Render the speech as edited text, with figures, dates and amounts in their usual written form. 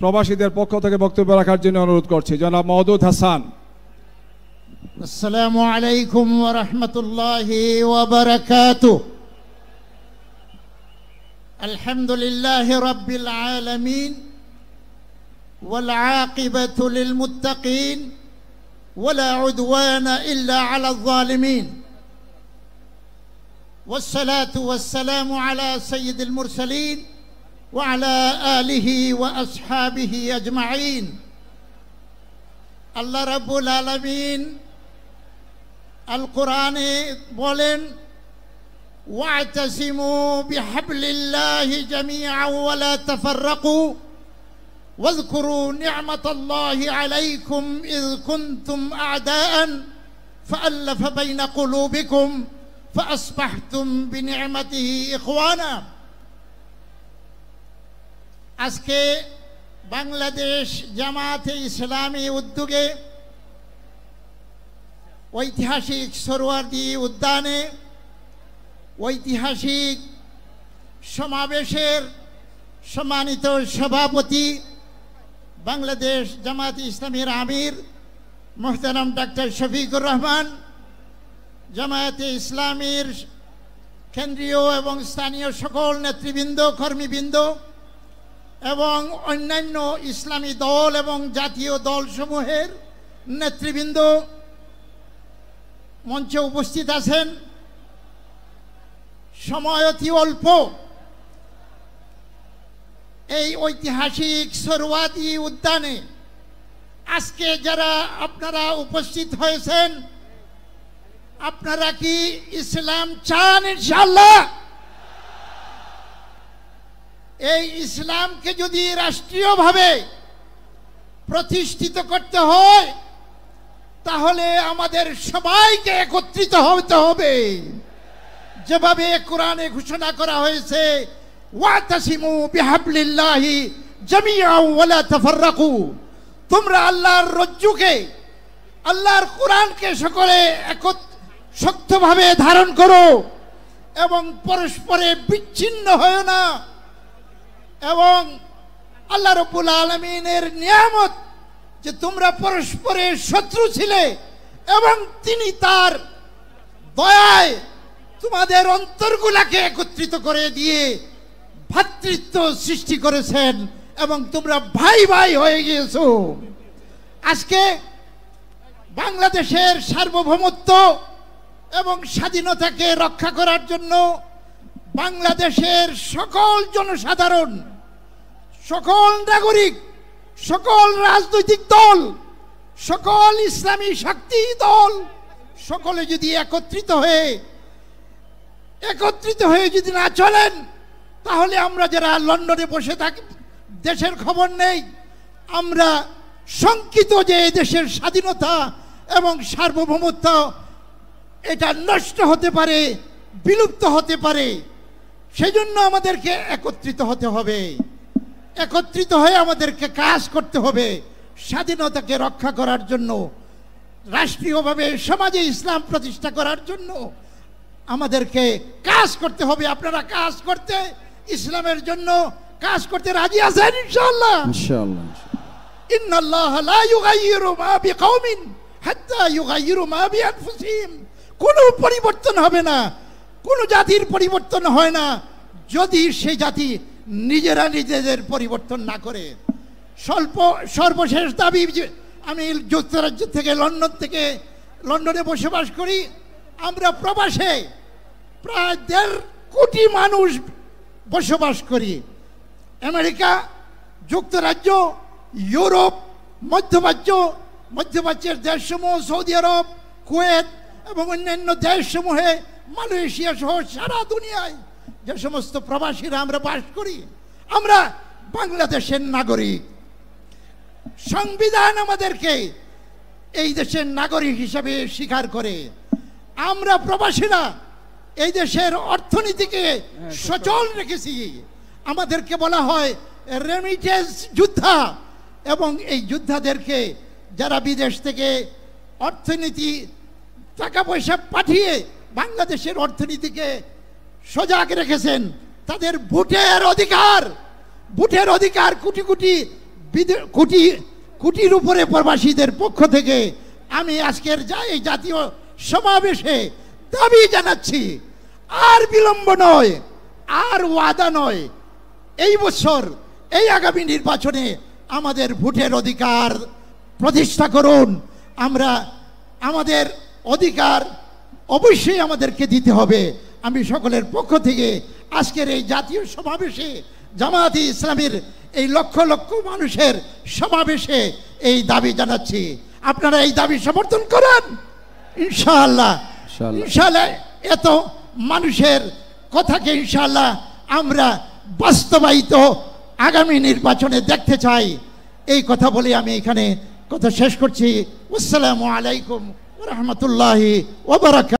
প্রবাসীদের পক্ষ থেকে বক্তব্য রাখার জন্য অনুরোধ করছি জনাব মওদুদ হাসান। আসসালামু আলাইকুম ওয়া রাহমাতুল্লাহি ওয়া বারাকাতুহু। আলহামদুলিল্লাহি রাব্বিল আলামিন ওয়াল আকিবাতু লিল মুত্তাকিন ওয়ালা উদওয়ানা ইল্লা আলাল যালিমিন ওয়াসসালাতু ওয়াসসালামু আলা সাইয়্যিদিল মুরসালিন وعلى آله وأصحابه أجمعين। আল্লাহ রাব্বুল আলামিন আল কোরআনে বলেন ওয়া'তাসিমু বিহাবলিল্লাহি জামিআন ওয়া লা তাফাররাকু ওয়াযকুরু নি'মাতাল্লাহি আলাইকুম ইয কুনতুম আ'দাআন ফাআল্লাফা বাইনা কুলুবিকুম ফাআসবাহতুম বিনি'মাতিহি ইখওয়ানা। আজকে বাংলাদেশ জামাতে ইসলামী উদ্যোগে ঐতিহাসিক সোহরাওয়ার্দী উদ্যানে ঐতিহাসিক সমাবেশের সম্মানিত সভাপতি বাংলাদেশ জামাতে ইসলামীর আমির মুহতারাম ডক্টর শফিকুর রহমান, জামায়াতে ইসলামীর কেন্দ্রীয় এবং স্থানীয় সকল নেতৃবৃন্দ, কর্মীবৃন্দ এবং অন্যান্য ইসলামী দল এবং জাতীয় দলসমূহের নেতৃবৃন্দ মঞ্চে উপস্থিত আছেন। সময় অতি অল্প, এই ঐতিহাসিক সোহরাওয়ার্দী উদ্যানে আজকে যারা আপনারা উপস্থিত হয়েছেন, আপনারা কি ইসলাম চান? ইনশাআল্লাহ। এই ইসলামকে যদি রাষ্ট্রীয়ভাবে প্রতিষ্ঠিত করতে হয় তাহলে আমাদের সবাইকে একত্রিত হতে হবে। যেভাবে কোরআনে ঘোষণা করা হয়েছে ওয়া'তাসিমু বিহাবলিল্লাহি জামিআন ওয়া লা তাফাররাকু, তোমরা আল্লাহর রজ্জুকে, আল্লাহর কোরআনকে সকলে শক্তভাবে ধারণ করো এবং পরস্পরে বিচ্ছিন্ন হয় না। এবং আল্লাহ রাব্বুল আলামিনের নিয়ামত যে তোমরা পরস্পরের শত্রু ছিলে এবং তিনি তার দয়ায় তোমাদের অন্তরগুলাকে একত্রিত করে দিয়ে ভ্রাতৃত্ব সৃষ্টি করেছেন এবং তোমরা ভাই ভাই হয়ে গিয়েছো। আজকে বাংলাদেশের সার্বভৌমত্ব এবং স্বাধীনতাকে রক্ষা করার জন্য বাংলাদেশের সকল জনসাধারণ, সকল নাগরিক, সকল রাজনৈতিক দল, সকল ইসলামী শক্তি দল সকলে যদি একত্রিত হয়ে যদি না চলেন তাহলে আমরা যারা লন্ডনে বসে থাকি, দেশের খবর নেই, আমরা শঙ্কিত যে দেশের স্বাধীনতা এবং সার্বভৌমত্ব এটা নষ্ট হতে পারে, বিলুপ্ত হতে পারে। সেজন্য আমাদেরকে একত্রিত হতে হবে, একত্রিত হয়ে আমাদেরকে কাজ করতে হবে স্বাধীনতাকে রক্ষা করার জন্য, রাষ্ট্রীয়ভাবে সমাজে ইসলাম প্রতিষ্ঠা করার জন্য আমাদেরকে কাজ করতে হবে। আপনারা কাজ করতে, ইসলামের জন্য কাজ করতে রাজি আছেন? ইনশাআল্লাহ। ইনশাআল্লাহ। ইন্নাল্লাহা লা ইউগাইয়িরু মা বিকাওমিন হাত্তা ইউগাইয়িরু মা বিআনফুসিহিম। কোনো পরিবর্তন হবে না, কোন জাতির পরিবর্তন হয় না যদি সেই জাতি নিজেরা নিজেদের পরিবর্তন না করে। সর্বশেষ দাবি, আমি যুক্তরাজ্য থেকে লন্ডনে বসবাস করি। আমরা প্রবাসে প্রায় 1.5 কোটি মানুষ বসবাস করি। আমেরিকা, যুক্তরাজ্য, ইউরোপ, মধ্যপ্রাচ্যের দেশসমূহ, সৌদি আরব, কুয়েত এবং অন্যান্য দেশসমূহে, মালয়েশিয়া সহ সারা দুনিয়ায় যে সমস্ত প্রবাসীরা আমরা বাস করি, আমরা বাংলাদেশের নাগরিক। সংবিধান আমাদেরকে এই দেশের নাগরিক হিসাবে স্বীকার করে। আমরা প্রবাসীরা এই দেশের অর্থনীতিকে সচল রেখেছি। আমাদেরকে বলা হয় রেমিটেন্স যোদ্ধা, এবং এই যোদ্ধাদেরকে যারা বিদেশ থেকে অর্থনীতি টাকা পয়সা পাঠিয়ে বাংলাদেশের অর্থনীতিকে সজাগ রেখেছেন, তাদের ভোটের অধিকার কোটি কোটি কোটির উপরে প্রবাসীদের পক্ষ থেকে আমি আজকের এই জাতীয় সমাবেশে দাবি জানাচ্ছি, আর বিলম্ব নয়, আর ওয়াদা নয়, এই বছর এই আগামী নির্বাচনে আমাদের ভোটের অধিকার প্রতিষ্ঠা করুন। আমরা আমাদের অধিকার অবশ্যই আমাদেরকে দিতে হবে। আমি সকলের পক্ষ থেকে আজকের এই জাতীয় সমাবেশে জামায়াতে ইসলামীর এই লক্ষ লক্ষ মানুষের সমাবেশে এই দাবি জানাচ্ছি। আপনারা এই দাবি সমর্থন করেন ইনশাআল্লাহ। ইনশাআল্লাহ এত মানুষের কথাকে ইনশাআল্লাহ আমরা বাস্তবায়িত আগামী নির্বাচনে দেখতে চাই। এই কথা বলে আমি এখানে কথা শেষ করছি। আসসালামু আলাইকুম ওয়া রাহমাতুল্লাহি ওয়া বারাকাতুহু।